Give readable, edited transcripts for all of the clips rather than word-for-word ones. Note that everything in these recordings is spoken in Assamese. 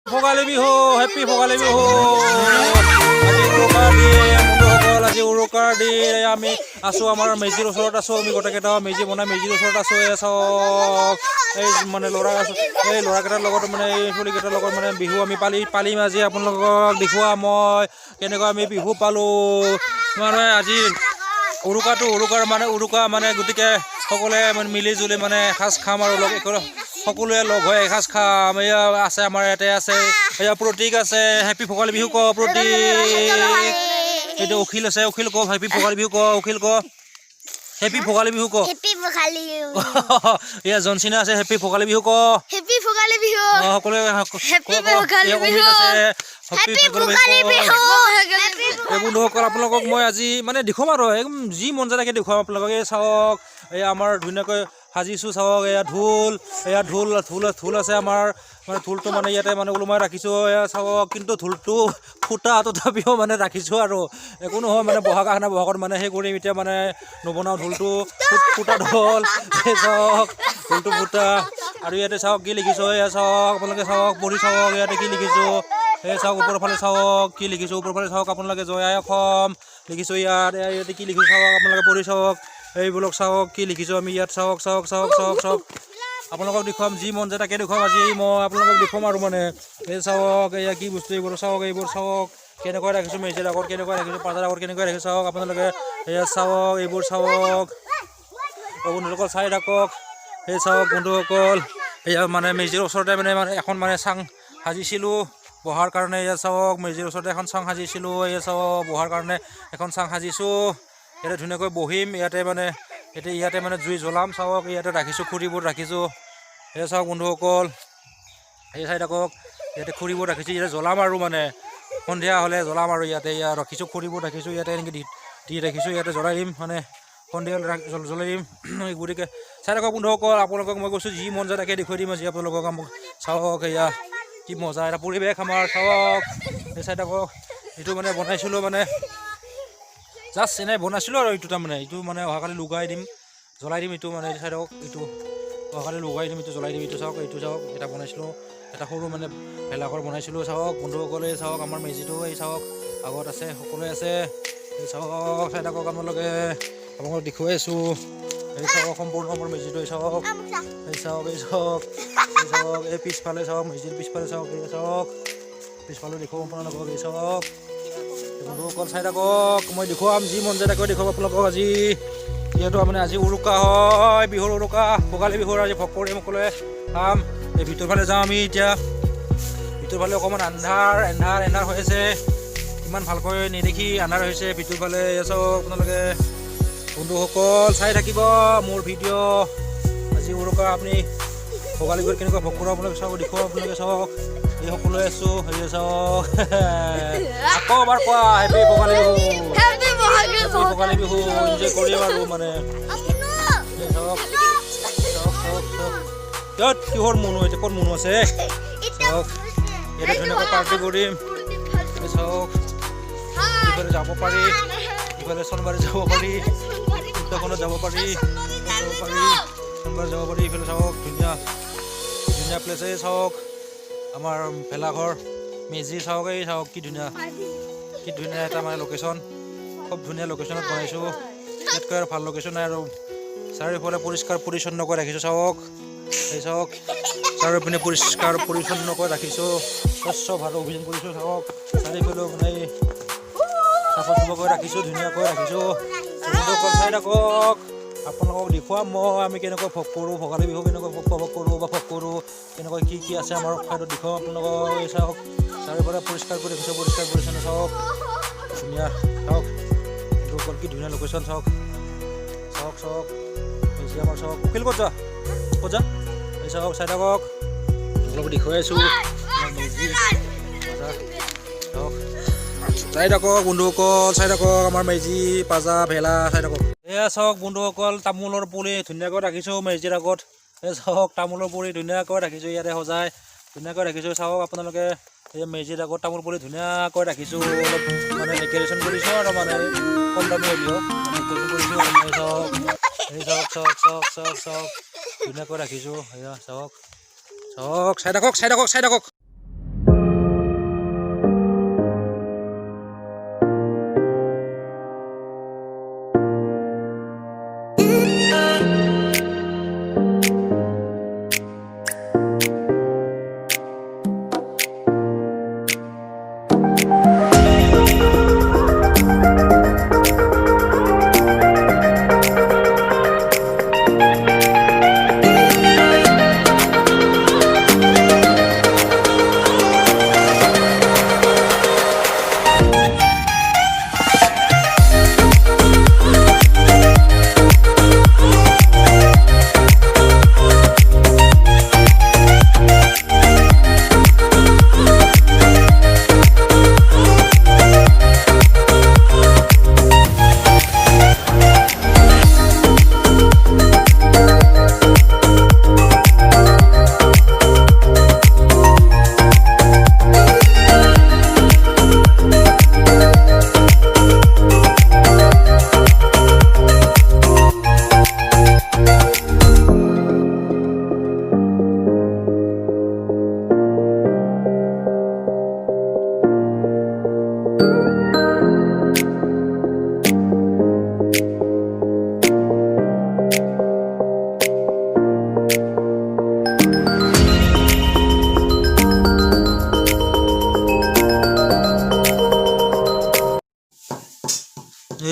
ভোগালী বিহু হেপী ভোগালী বিহু আজি উৰুকাৰ দিন বন্ধুসকল আজি উৰুকাৰ দিন আমি আছোঁ আমাৰ মেজিৰ ওচৰত আছোঁ আমি গোটেইকেইটা মেজি বনাই মেজিৰ ওচৰত আছোঁ এই চাওক এই মানে ল'ৰাকেইটাৰ লগত মানে এই চলিকেইটাৰ লগত মানে বিহু আমি পালিম আজি আপোনালোকক দেখুৱাম মই কেনেকৈ আমি বিহু পালোঁ মানে আজি উৰুকা মানে গতিকে সকলোৱে মানে মিলি জুলি মানে এসাঁজ খাম আৰু সকলোৱে লগ হৈ এসাঁজ খাম এয়া আছে আমাৰ ইয়াতে আছে এয়া প্ৰতীক আছে হেপী ভোগালী বিহু ক প্ৰতীক এইটো অখিল আছে অখিল ক হেপী ভোগালী বিহু ক অখিল ক হেপী ভোগালী বিহু ক এয়া জনচিনা আছে হেপী ভোগালী বিহু ক হেপী ভোগালী বিহু সকলোৱে এই বন্ধুসকল আপোনালোকক মই আজি মানে দেখুৱাম আৰু একদম যি মন যায় তাকে দেখুৱাম আপোনালোকক এই চাওক এয়া আমাৰ ধুনীয়াকৈ সাজিছোঁ চাওক এয়া ঢোল আছে আমাৰ মানে ঢোলটো মানে ইয়াতে মানে ওলোমাই ৰাখিছোঁ এয়া চাওক কিন্তু ঢোলটো ফুটা তথাপিও মানে ৰাখিছোঁ আৰু একো নহয় মানে বহাগত মানে সেই কৰিম এতিয়া মানে নবনাওঁ ঢোলটো ফুটা ঢোল এই চাওক ঢোলটো ফুটা আৰু ইয়াতে চাওক কি লিখিছোঁ এয়া চাওক আপোনালোকে চাওক পঢ়ি চাওক ইয়াতে কি লিখিছোঁ এই চাওক ওপৰৰ ফালে চাওক কি লিখিছোঁ ওপৰৰ ফালে চাওক আপোনালোকে জয় আই অসম লিখিছোঁ ইয়াতে কি লিখিছোঁ চাওক আপোনালোকে পঢ়ি চাওক এইবিলাক চাওক কি লিখিছোঁ আমি ইয়াত চাওক আপোনালোকক দেখুৱাম যি মন যায় তাকে দেখুৱাম আজি মই আপোনালোকক দেখুৱাম আৰু মানে এই চাওক এয়া কি বস্তু এইবোৰ চাওক কেনেকৈ ৰাখিছোঁ মেজিৰ আগত কেনেকৈ ৰাখিছোঁ পাজাৰ আগত কেনেকৈ ৰাখিছোঁ চাওক আপোনালোকে এয়া চাওক এইবোৰ চাওক বন্ধুসকল চাই থাকক এই চাওক বন্ধুসকল এয়া মানে মেজিৰ ওচৰতে মানে এখন মানে চাং সাজিছিলোঁ বহাৰ কাৰণে এয়া চাওক মেজিৰ ওচৰতে এখন চাং সাজিছিলোঁ এয়া চাওক বহাৰ কাৰণে এখন চাং সাজিছোঁ ইয়াতে ধুনীয়াকৈ বহিম ইয়াতে মানে জুই জ্বলাম চাওক ইয়াতে ৰাখিছোঁ খৰিবোৰ ৰাখিছোঁ এয়া চাওক বন্ধুসকল এই চাই থাকক ইয়াতে খৰিবোৰ ৰাখিছোঁ ইয়াতে জ্বলাম আৰু মানে সন্ধিয়া হ'লে জ্বলাম আৰু ইয়াতে ৰাখিছোঁ খৰিবোৰ ৰাখিছোঁ ইয়াতে এনেকৈ দি ৰাখিছোঁ ইয়াতে জ্বলাই দিম মানে সন্ধিয়া জ্বলাই দিম গতিকে চাই থাকক বন্ধুসকল আপোনালোকক মই কৈছোঁ যি মন যায় তাকে দেখুৱাই দিম আজি আপোনালোকক চাওক এয়া কি মজা এটা পৰিৱেশ আমাৰ চাওক এই চাই থাকক এইটো মানে বনাইছিলোঁ মানে জাষ্ট এনেই বনাইছিলোঁ আৰু এইটো তাৰমানে এইটো মানে অহাকালি জ্বলাই দিম এইটো মানে চাই থাকক এইটো অহাকালি লগাই দিম এইটো জ্বলাই দিম এইটো চাওক এটা বনাইছিলোঁ এটা সৰু মানে ভেলাঘৰ বনাইছিলোঁ চাওক বন্ধুসকলে চাওক আমাৰ মেজিটো এই চাওক আগত আছে সকলোৱে আছে এই চাওক চাই থাকক আপোনালোকক দেখুৱাই আছোঁ এই চাওক সম্পূৰ্ণ আমাৰ মেজিটো এই চাওক এই পিছফালে চাওক মেজিৰ পিছফালে চাওক এই চাওক পিছফালে দেখুৱাম আপোনালোকক এই চাওক বন্ধুসকল চাই থাকক মই দেখুৱাম যি মন যায় তাকে দেখুৱাম আপোনালোকক আজি যিহেতু মানে আজি উৰুকা হয় বিহুৰ উৰুকা ভোগালী বিহুৰ আজি ভোগ কৰিম সকলোৱে খাম এই ভিতৰ ফালে যাওঁ আমি এতিয়া ভিতৰ ফালে অকণমান এন্ধাৰ হৈ আছে ইমান ভালকৈ নেদেখি আন্ধাৰ হৈছে ভিতৰ ফালে চাওক আপোনালোকে বন্ধুসকল চাই থাকিব মোৰ ভিডিঅ' আজি উৰুকা আপুনি ভোগালী বিহুত কেনেকুৱা ভোগ কৰোঁ আপোনালোকে চাওক দেখুৱাম আপোনালোকে চাওক এই সকলোৱে আছোঁ হেৰি চাওক আকৌ এবাৰ কোৱা হেপী ভোগালী বিহু এনজয় কৰিম আৰু মানে চাওক কিহৰ মনো এতিয়া ক'ত মনো আছে চাওক ইয়াতে ধুনীয়াকৈ পাৰ্টি কৰিম চাওক ইফালে যাব পাৰি ইফালে সোণবাৰী যাব পাৰি উত্তৰখনত যাব পাৰি সোণবাৰী যাব পাৰি ইফালে চাওক ধুনীয়া প্লেচে চাওক আমাৰ ভেলাঘৰ মেজি চাওক এই চাওক কি ধুনীয়া এটা মানে লোকেশ্যন খুব ধুনীয়া লোকেশ্যনত বনাইছোঁ ইয়াতকৈ আৰু ভাল লোকেশ্যন নাই আৰু চাৰিওফালে পৰিষ্কাৰ পৰিচ্ছন্নকৈ ৰাখিছোঁ চাওক এই চাওক চাৰিওপিনে পৰিষ্কাৰ পৰিচ্ছন্নকৈ ৰাখিছোঁ স্বচ্ছ ভাৰত অভিযান কৰিছোঁ চাওক চাৰিওফালে মানে চাফা চুফাকৈ ৰাখিছোঁ ধুনীয়াকৈ ৰাখিছোঁ চাই থাকক আপোনালোকক দেখুৱাম মই আমি কেনেকৈ ভোগ কৰোঁ ভোগালী বিহু কেনেকৈ ভোগ কৰোঁ কেনেকৈ কি আছে আমাৰ ঠাইত দেখুৱাম আপোনালোকক এই চাওক চাৰিওফালে পৰিষ্কাৰ কৰি ৰাখিছোঁ পৰিষ্কাৰ পৰিচ্ছন্ন চাওক ধুনীয়া চাওক কি ধুনীয়া লোকেশ্যন চাওক মেজি আমাৰ চাওক উকিল ক'ত যা এই চাওক চাই থাকক আপোনালোকক দেখুৱাই আছোঁ চাওক চাই থাকক বন্ধুসকল চাই থাকক আমাৰ মেজি পাজা ভেলা চাই থাকক এয়া চাওক বন্ধুসকল তামোলৰ পুলি ধুনীয়াকৈ ৰাখিছোঁ মেজিৰ আগত এই চাওক তামোলৰ পুলি ধুনীয়াকৈ ৰাখিছোঁ ইয়াতে সজাই ধুনীয়াকৈ ৰাখিছোঁ চাওক আপোনালোকে এই মেজিৰ আগত তামোল পুলি ধুনীয়াকৈ ৰাখিছোঁ অলপ মানে ডেক'ৰেশ্যন কৰিছোঁ আৰু মানে কম দামী হ'লেও ডেক'ৰেশ্যন কৰিছোঁ এই চাওক ধুনীয়াকৈ ৰাখিছোঁ এয়া চাওক চাই থাকক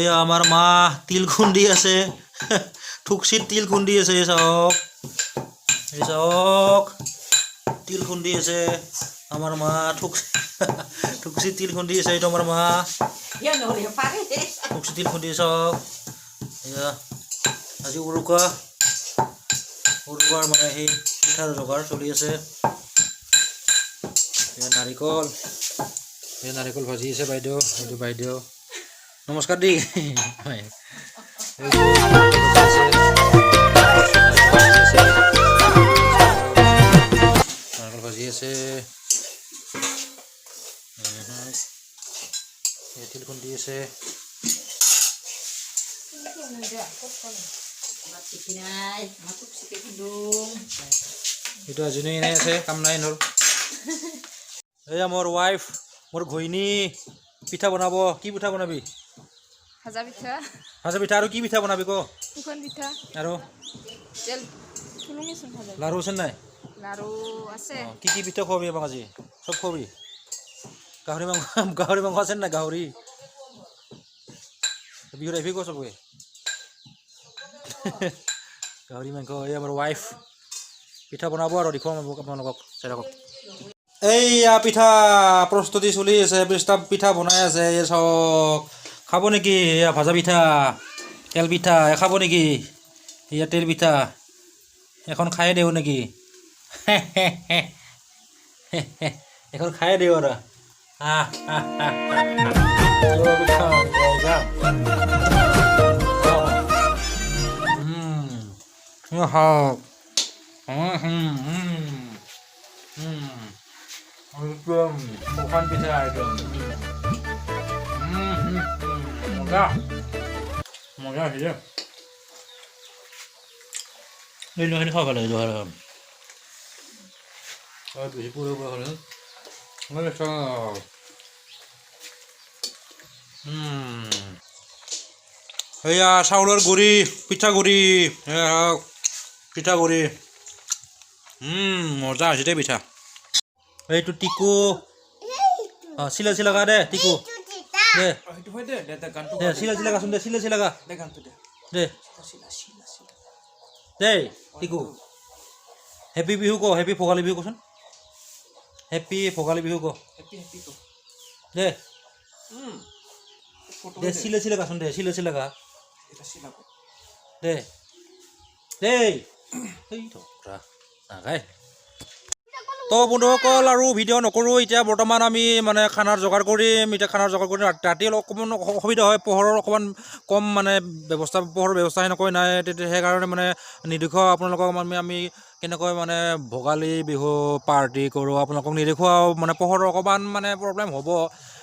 এয়া আমাৰ মা তিল খুন্দি আছে থুকচিত তিল খুন্দি আছে এই চাওক তিল খুন্দি আছে আমাৰ মা থুকচিত তিল খুন্দি আছে এইটো আমাৰ মা থুকচিত তিল খুন্দি চাওক এয়া আজি উৰুকাৰ মানে সেই পিঠাৰ যোগাৰ চলি আছে এয়া নাৰিকল ভাজি আছে বাইদেউ এইটো বাইদেউ নমস্কাৰ দেই নাৰিকল ভাজি আছে তিল খুন্দি আছে এইটো আজি নাই আছে কাম নাই হ'ল এয়া মোৰ ৱাইফ মোৰ ঘৈণী পিঠা বনাব কি পিঠা বনাবি ভাজা পিঠা আৰু কি পিঠা বনাবি ক শুকান পিঠা আৰু তেল ফুলুঙিচোন ভাজা লাৰু আছে নাই লাৰু আছে কি পিঠা খুৱাবি আমাক আজি চব খুৱাবি গাহৰি মাংস আছে নাই গাহৰি বিহুত আহিবি ক চবকে গাহৰি মাংস এই আমাৰ ৱাইফ পিঠা বনাব আৰু দেখুৱাম আপোনালোকক চাই থাকক এইয়া পিঠা প্ৰস্তুতি চলি আছে পিঠা বনাই আছে এই চাওক খাব নেকি এয়া ভাজা পিঠা তেল পিঠা খাব নেকি এয়া তেল পিঠা এখন খাই দিওঁ নেকি এখন খাই দিওঁ আৰু শুকান পিঠা একদম মজা আহিছে এইখিনি খাব ভাল লাগে বেছি পুৰিব হ'লে এয়া চাউলৰ গুড়ি পিঠাগুড়ি পিঠাগুড়ি মজা হৈছে দেই পিঠা এইটো টিকু চিলা দে টিকু দে চিলা গাচোন দে চিলা গা দে দেই টিকু হেপী বিহু ক হেপী ভোগালী বিহু কচোন হেপী ভোগালী বিহু ক দে দে চিলা গাচোন দে চিলা গা দে দেই নাগাই তো বন্ধুসকল আৰু ভিডিঅ' নকৰোঁ এতিয়া বৰ্তমান আমি মানে খানাৰ যোগাৰ কৰিম ৰাতি অলপ অকণমান অসুবিধা হয় পোহৰৰ অকণমান কম মানে পোহৰৰ ব্যৱস্থা সেনেকৈ নাই তেতিয়া সেইকাৰণে মানে নিৰ্দেশোৱা আপোনালোকক আমি কেনেকৈ মানে ভোগালী বিহু পাৰ্টি কৰোঁ আপোনালোকক নিৰ্দেশোৱাও মানে পোহৰৰ অকণমান মানে প্ৰব্লেম হ'ব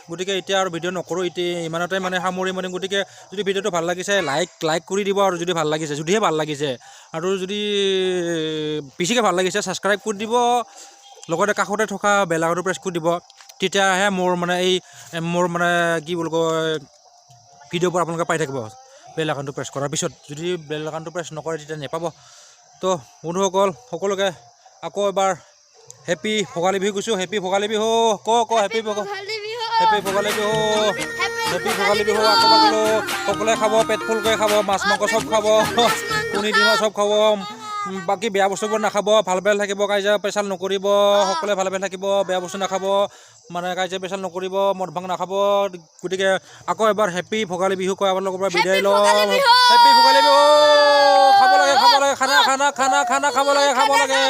গতিকে এতিয়া আৰু ভিডিঅ' নকৰোঁ এতিয়া ইমানতে মানে সামৰি গতিকে যদি ভিডিঅ'টো ভাল লাগিছে লাইক কৰি দিব আৰু যদি ভাল লাগিছে যদিহে ভাল লাগিছে আৰু যদি বেছিকৈ ভাল লাগিছে ছাবস্ক্ৰাইব কৰি দিব লগতে কাষতে থকা বেল আইকনটো প্ৰেছ কৰি দিব তেতিয়াহে মোৰ মানে কি বুলি কয় ভিডিঅ'বোৰ আপোনালোকে পাই থাকিব বেল আইকনটো প্ৰেছ কৰাৰ পিছত যদি বেল আইকনটো প্ৰেছ নকৰে তেতিয়া নাপাব তো বন্ধুসকল সকলোকে আকৌ এবাৰ হেপী ভোগালী বিহু কৈছোঁ হেপী ভোগালী বিহু হেপী ভোগালী বিহু আকৌ পাতিলোঁ সকলোৱে খাব পেট ফুলকৈ খাব মাছ মাংস চব খাব কণী ডিমা চব খাব বাকী বেয়া বস্তুবোৰ নাখাব ভাল থাকিব কাজিয়া পেচাল নকৰিব সকলোৱে ভাল থাকিব বেয়া বস্তু নাখাব মানে কাজিয়া পেচাল নকৰিব মদ ভাং নাখাব গতিকে আকৌ এবাৰ হেপী ভোগালী বিহু কৈ আপোনালোকৰ পৰা বিদায় লওঁ হেপী ভোগালী বিহু খাব লাগে খানা খাব লাগে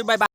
বাই বাই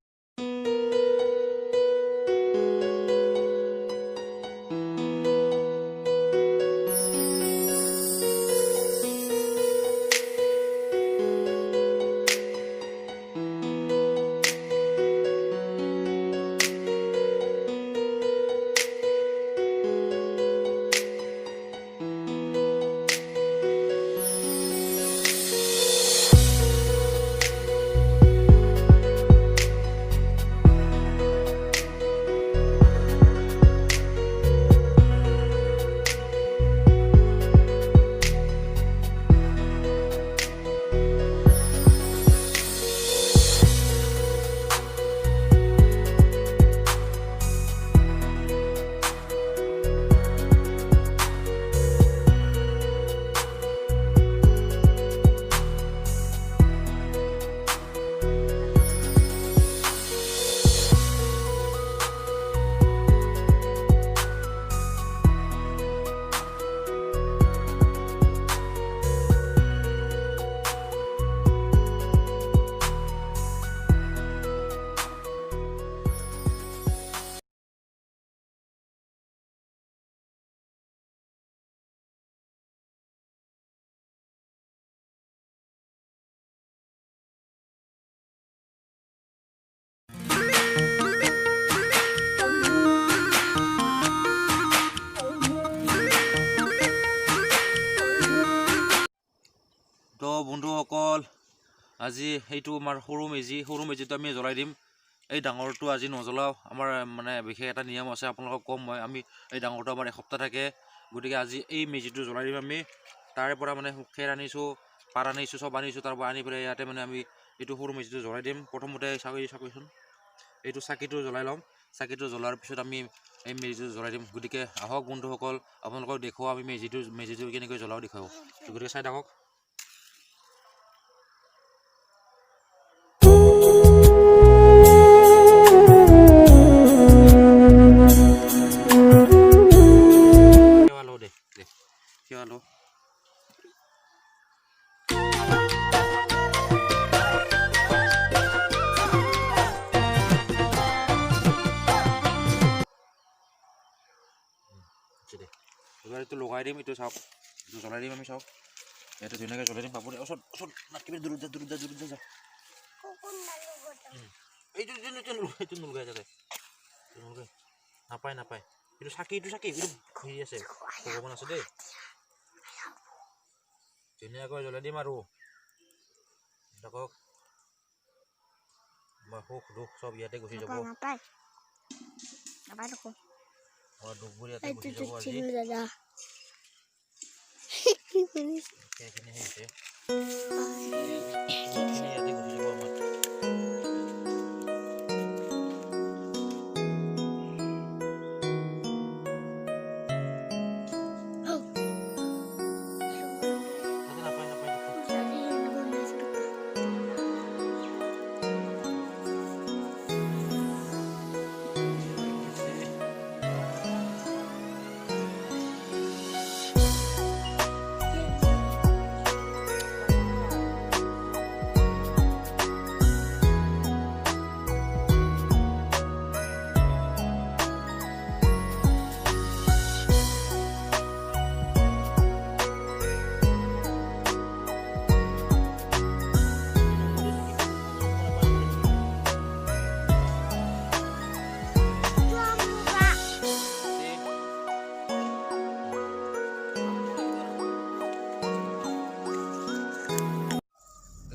আজি এইটো আমাৰ সৰু মেজিটো আমি জ্বলাই দিম। এই ডাঙৰটো আজি নজ্বলাওঁ, আমাৰ মানে বিশেষ এটা নিয়ম আছে, আপোনালোকক ক'ম মই। আমি এই ডাঙৰটো আমাৰ এসপ্তাহ থাকে, গতিকে আজি এই মেজিটো জ্বলাই দিম আমি। তাৰে পৰা মানে খেৰ আনিছোঁ, পাৰ আনিছোঁ, চব আনিছোঁ, তাৰ পৰা আনি পেলাই ইয়াতে মানে আমি এইটো সৰু মেজিটো জ্বলাই দিম। প্ৰথমতে চাকৰিচোন এইটো চাকিটো জ্বলাই ল'ম। চাকিটো জ্বলোৱাৰ পিছত আমি এই মেজিটো জ্বলাই দিম। গতিকে আহক বন্ধুসকল, আপোনালোকক দেখুৱাওঁ আমি মেজিটো কেনেকৈ জ্বলাওঁ দেখুৱাওঁ। গতিকে চাই থাকক। Hello. এবার একটু লগাই দিম, একটু চাওক, একটু জ্বলাই দিম আমি চাওক। ইয়াতে ধুনীয়াকৈ জ্বলাই দিম। পাপৰে ওচৰত নাটকিবি, দূৰত যা। এইটো নলগাই যাতে নাপায়। এইটো চাকি এইটো হেৰি আছে, ভগৱান আছে দেই। ধুনীয়াকৈ জ্বলাই দিম আৰু দেখক, আমাৰ সুখ দুখ চব ইয়াতে গুচি যাব। আমাৰ দুখবোৰ ইয়াতে গুচি যাব আজি। সেইখিনি হৈছে ইয়াতে গুচি যাব আমাৰ।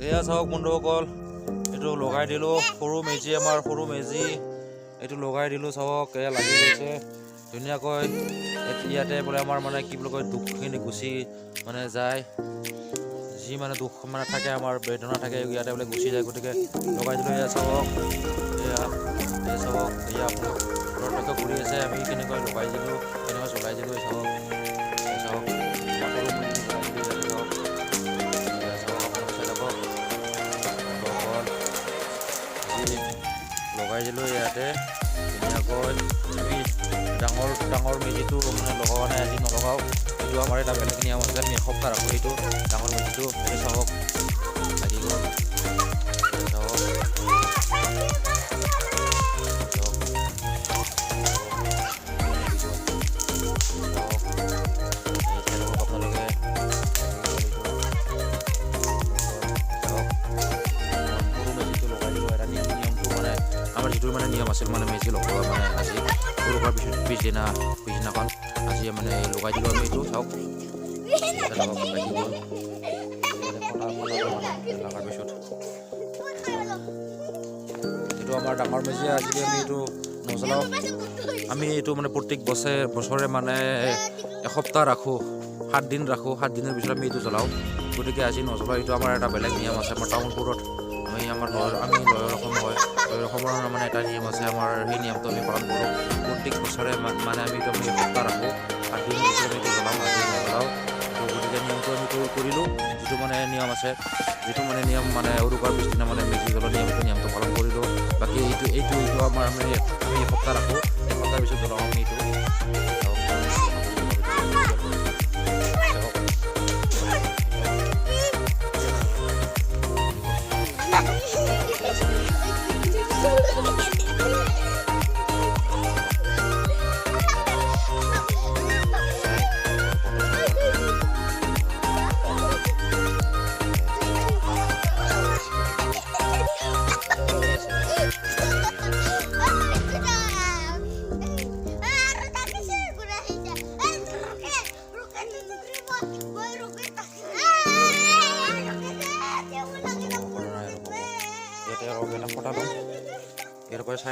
এয়া চাওক বন্ধুসকল, এইটো লগাই দিলোঁ। আমাৰ সৰু মেজি এইটো লগাই দিলোঁ চাওক, এয়া লাগি গৈছে ধুনীয়াকৈ। ইয়াতে বোলে আমাৰ মানে কি বুলি কয়, দুখখিনি গুচি মানে যায়। যি মানে দুখ মানে থাকে, আমাৰ বেদনা থাকে, ইয়াতে বোলে গুচি যায়। গতিকে লগাই দিলোঁ। এয়া চাওক, এয়া চাওক, এয়া আপোনালোকে ঘূৰি আছে। আমি কেনেকৈ লগাই দিলোঁ, কেনেকৈ চলাই দিলোঁ চাওক। চাওক লগাই দিলোঁ ইয়াতে ধুনীয়াকৈ। আমি ডাঙৰ মেজিটো মানে লগোৱা নাই, আজি নলগাওঁ। এইটো আমাৰ এটা বেলেগ নিয়ম আছে, আমি এসপ্তাহ ৰাখোঁ এইটো ডাঙৰ মেজিটো। এইটো চাওক লাগি গ'ল, আপোনালোকে আমাৰ যিটো মানে নিয়ম আছিল, মানে মেজি লগোৱা মানে আজি লগোৱাৰ পিছদিনাখন আজি মানে লগাই দিলোঁ আমি। এইটো চাওক লাগি গ'ল লগাৰ পিছত। এইটো আমাৰ ডাঙৰ মেজি। আজি আমি এইটো নজ্বলাওঁ। আমি এইটো মানে প্ৰত্যেক বছৰে মানে এসপ্তাহ ৰাখোঁ, 7 দিন ৰাখোঁ। 7 দিনৰ পিছত আমি এইটো জ্বলাওঁ। গতিকে আজি নজ্বলাওঁ। এইটো আমাৰ এটা বেলেগ নিয়ম আছে। আমাৰ টাউনবোৰত আমাৰ লয়াৰ অসম হয়, লয়াৰ অসমৰ মানে এটা নিয়ম আছে আমাৰ। সেই নিয়মটো আমি পালন কৰোঁ প্ৰত্যেক বছৰে। মানে আমি এসপ্তাহ ৰাখোঁ, 7 দিনৰ পিছত আমি এইটো জ্বলাওঁ, আজি নজ্বলাওঁ। গতিকে নিয়মটো আমি কৰিলোঁ। যিটো মানে নিয়ম আছে, যিটো মানে নিয়ম মানে উৰুকাৰ পিছদিনা মানে মেজি জ্বলোৱা নিয়মটো পালন কৰিলোঁ। বাকী এইটো আমাৰ আমি এসপ্তাহ ৰাখোঁ, এসপ্তাহৰ পিছত জ্বলাওঁ আমি এইটো।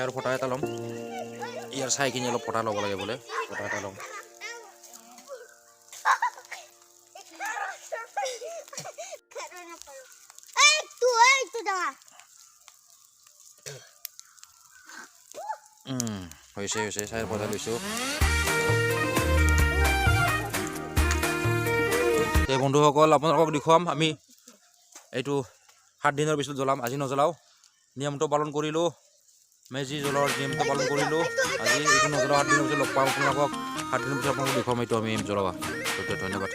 আৰু ফটা এটা ল'ম ইয়াৰ চাইখিনি অলপ ফটা ল'ব লাগে বোলে ফটা এটা ল'ম হৈছে চাইৰ ফটা লৈছোঁ এই বন্ধুসকল আপোনালোকক দেখুৱাম আমি এইটো 7 দিনৰ পিছত জ্বলাম আজি নজ্বলাওঁ নিয়মটো পালন কৰিলোঁ মেজি জ্বলোৱাৰ নিয়মটো পালন কৰিলোঁ আজি এইটো নজ্বলাওঁ 7 দিনৰ পিছত লগ পাম আপোনালোকক 7 দিনৰ পিছত আপোনালোকক দেখুৱাম এইটো আমি জ্বলোৱা ধন্যবাদ